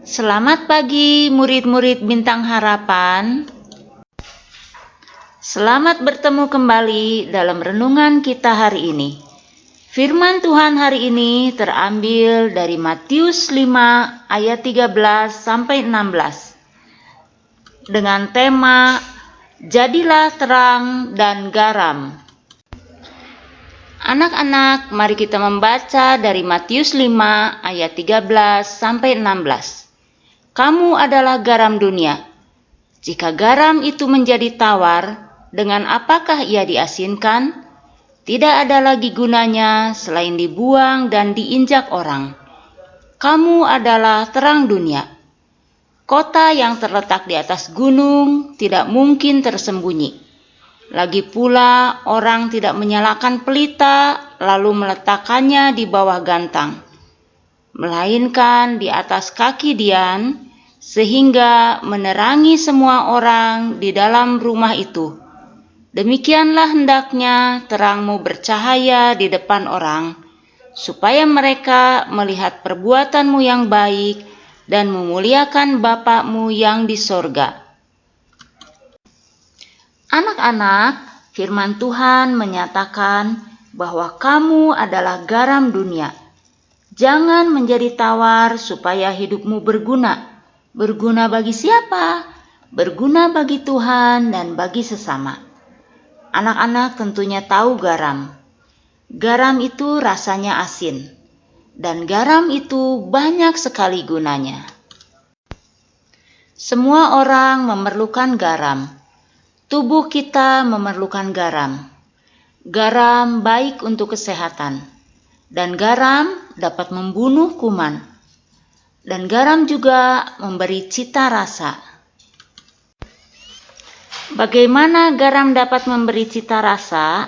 Selamat pagi murid-murid Bintang Harapan. Selamat bertemu kembali dalam renungan kita hari ini. Firman Tuhan hari ini terambil dari Matius 5 ayat 13 sampai 16. Dengan tema Jadilah terang dan garam. Anak-anak, mari kita membaca dari Matius 5 ayat 13 sampai 16. Kamu adalah garam dunia. Jika garam itu menjadi tawar, dengan apakah ia diasinkan? Tidak ada lagi gunanya selain dibuang dan diinjak orang. Kamu adalah terang dunia. Kota yang terletak di atas gunung tidak mungkin tersembunyi. Lagi pula orang tidak menyalakan pelita lalu meletakkannya di bawah gantang, melainkan di atas kaki dian, sehingga menerangi semua orang di dalam rumah itu. Demikianlah hendaknya terangmu bercahaya di depan orang, supaya mereka melihat perbuatanmu yang baik dan memuliakan Bapa-Mu yang di sorga. Anak-anak, firman Tuhan menyatakan bahwa kamu adalah garam dunia. Jangan menjadi tawar supaya hidupmu berguna. Berguna bagi siapa? Berguna bagi Tuhan dan bagi sesama. Anak-anak tentunya tahu garam. Garam itu rasanya asin. Dan garam itu banyak sekali gunanya. Semua orang memerlukan garam. Tubuh kita memerlukan garam. Garam baik untuk kesehatan. Dan garam dapat membunuh kuman. Dan garam juga memberi cita rasa. Bagaimana garam dapat memberi cita rasa?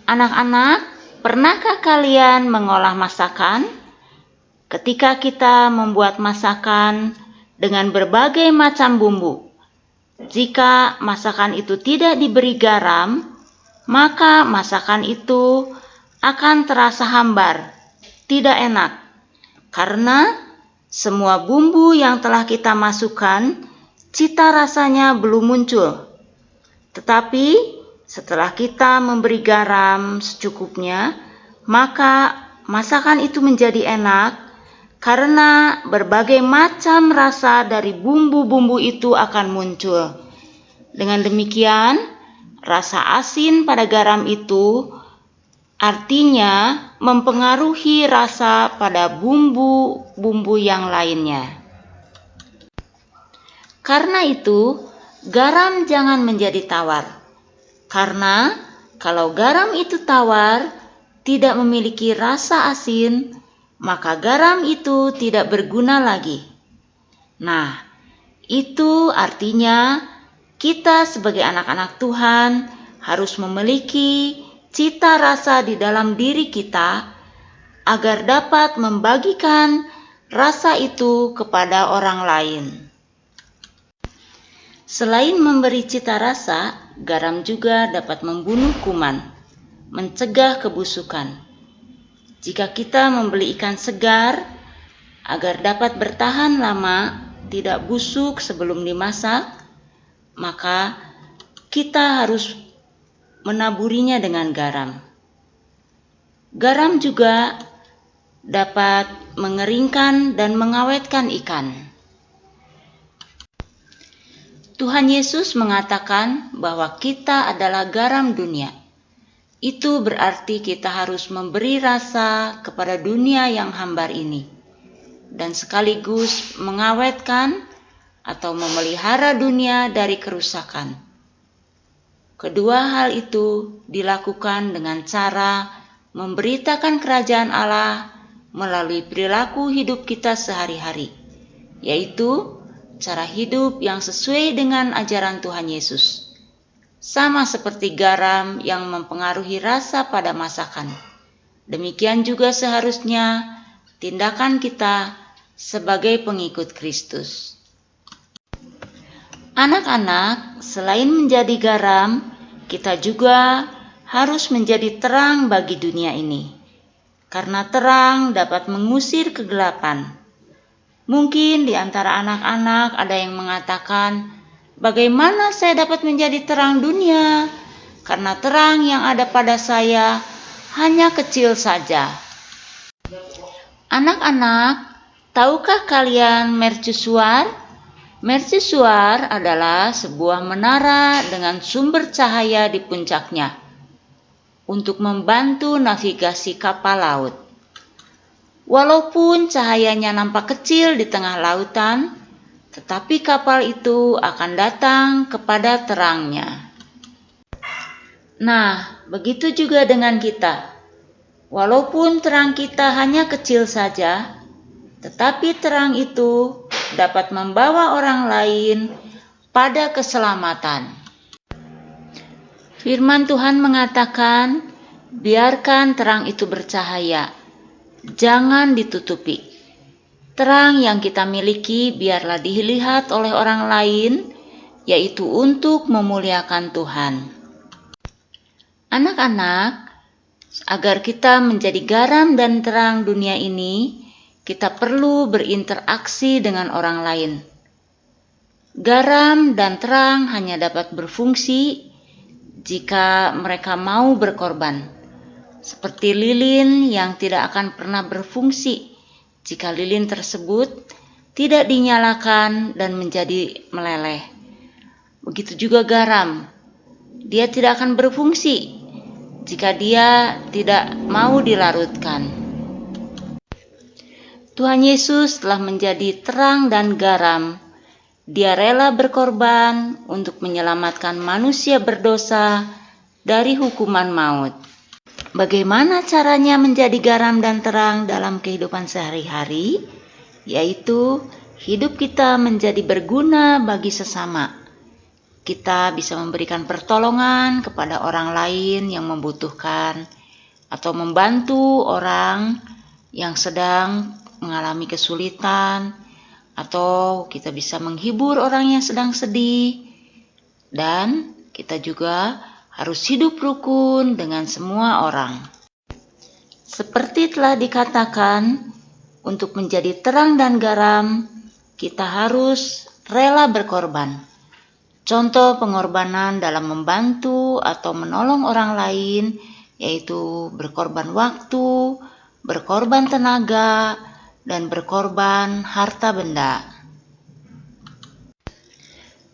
Anak-anak, pernahkah kalian mengolah masakan? Ketika kita membuat masakan dengan berbagai macam bumbu, jika masakan itu tidak diberi garam, maka masakan itu akan terasa hambar, tidak enak, karena semua bumbu yang telah kita masukkan, cita rasanya belum muncul. Tetapi setelah kita memberi garam secukupnya, maka masakan itu menjadi enak karena berbagai macam rasa dari bumbu-bumbu itu akan muncul. Dengan demikian, rasa asin pada garam itu artinya mempengaruhi rasa pada bumbu-bumbu yang lainnya. Karena itu, garam jangan menjadi tawar. Karena kalau garam itu tawar, tidak memiliki rasa asin, maka garam itu tidak berguna lagi. Nah, itu artinya kita sebagai anak-anak Tuhan harus memiliki cita rasa di dalam diri kita agar dapat membagikan rasa itu kepada orang lain. Selain memberi cita rasa, garam juga dapat membunuh kuman, mencegah kebusukan. Jika kita membeli ikan segar agar dapat bertahan lama, tidak busuk sebelum dimasak, maka kita harus menaburinya dengan garam. Garam juga dapat mengeringkan dan mengawetkan ikan. Tuhan Yesus mengatakan bahwa kita adalah garam dunia. Itu berarti kita harus memberi rasa kepada dunia yang hambar ini, dan sekaligus mengawetkan atau memelihara dunia dari kerusakan. Kedua hal itu dilakukan dengan cara memberitakan kerajaan Allah melalui perilaku hidup kita sehari-hari, yaitu cara hidup yang sesuai dengan ajaran Tuhan Yesus. Sama seperti garam yang mempengaruhi rasa pada masakan. Demikian juga seharusnya tindakan kita sebagai pengikut Kristus. Anak-anak, selain menjadi garam, kita juga harus menjadi terang bagi dunia ini. Karena terang dapat mengusir kegelapan. Mungkin di antara anak-anak ada yang mengatakan, "Bagaimana saya dapat menjadi terang dunia? Karena terang yang ada pada saya hanya kecil saja." Anak-anak, tahukah kalian mercusuar? Mercusuar adalah sebuah menara dengan sumber cahaya di puncaknya untuk membantu navigasi kapal laut. Walaupun cahayanya nampak kecil di tengah lautan, tetapi kapal itu akan datang kepada terangnya. Nah, begitu juga dengan kita. Walaupun terang kita hanya kecil saja, tetapi terang itu dapat membawa orang lain pada keselamatan. Firman Tuhan mengatakan, biarkan terang itu bercahaya, jangan ditutupi. Terang yang kita miliki biarlah dilihat oleh orang lain, yaitu untuk memuliakan Tuhan. Anak-anak, agar kita menjadi garam dan terang dunia ini, kita perlu berinteraksi dengan orang lain. Garam dan terang hanya dapat berfungsi jika mereka mau berkorban. Seperti lilin yang tidak akan pernah berfungsi jika lilin tersebut tidak dinyalakan dan menjadi meleleh. Begitu juga garam. Dia tidak akan berfungsi jika dia tidak mau dilarutkan. Tuhan Yesus telah menjadi terang dan garam. Dia rela berkorban untuk menyelamatkan manusia berdosa dari hukuman maut. Bagaimana caranya menjadi garam dan terang dalam kehidupan sehari-hari? Yaitu hidup kita menjadi berguna bagi sesama. Kita bisa memberikan pertolongan kepada orang lain yang membutuhkan, atau membantu orang yang sedang mengalami kesulitan, atau kita bisa menghibur orang yang sedang sedih, dan kita juga harus hidup rukun dengan semua orang. Seperti telah dikatakan, untuk menjadi terang dan garam, kita harus rela berkorban. Contoh pengorbanan dalam membantu atau menolong orang lain, yaitu berkorban waktu, berkorban tenaga, dan berkorban harta benda.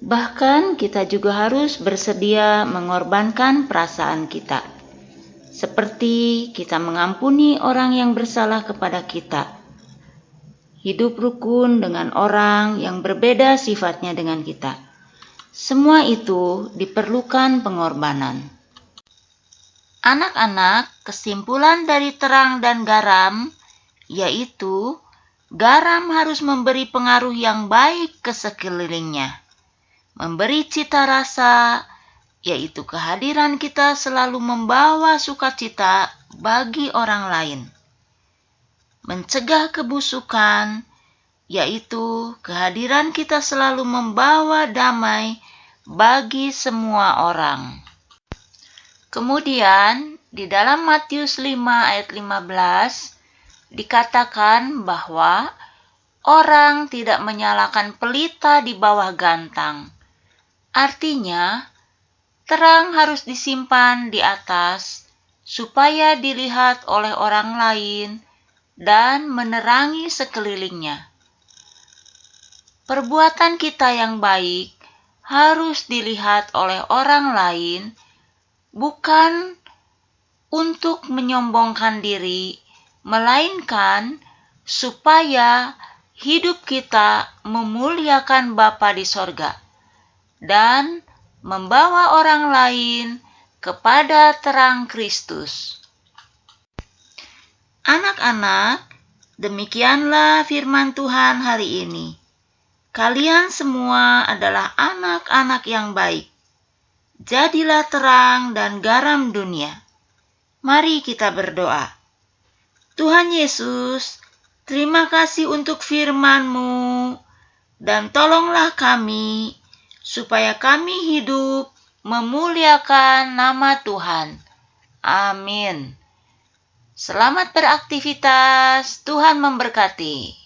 Bahkan kita juga harus bersedia mengorbankan perasaan kita. Seperti kita mengampuni orang yang bersalah kepada kita. Hidup rukun dengan orang yang berbeda sifatnya dengan kita. Semua itu diperlukan pengorbanan. Anak-anak, kesimpulan dari terang dan garam, yaitu garam harus memberi pengaruh yang baik ke sekelilingnya. Memberi cita rasa, yaitu kehadiran kita selalu membawa sukacita bagi orang lain. Mencegah kebusukan, yaitu kehadiran kita selalu membawa damai bagi semua orang. Kemudian, di dalam Matius 5 ayat 15, dikatakan bahwa orang tidak menyalakan pelita di bawah gantang. Artinya, terang harus disimpan di atas supaya dilihat oleh orang lain dan menerangi sekelilingnya. Perbuatan kita yang baik harus dilihat oleh orang lain, bukan untuk menyombongkan diri, melainkan supaya hidup kita memuliakan Bapa di sorga dan membawa orang lain kepada terang Kristus. Anak-anak, demikianlah firman Tuhan hari ini. Kalian semua adalah anak-anak yang baik. Jadilah terang dan garam dunia. Mari kita berdoa. Tuhan Yesus, terima kasih untuk firman-Mu, dan tolonglah kami supaya kami hidup memuliakan nama Tuhan. Amin. Selamat beraktivitas, Tuhan memberkati.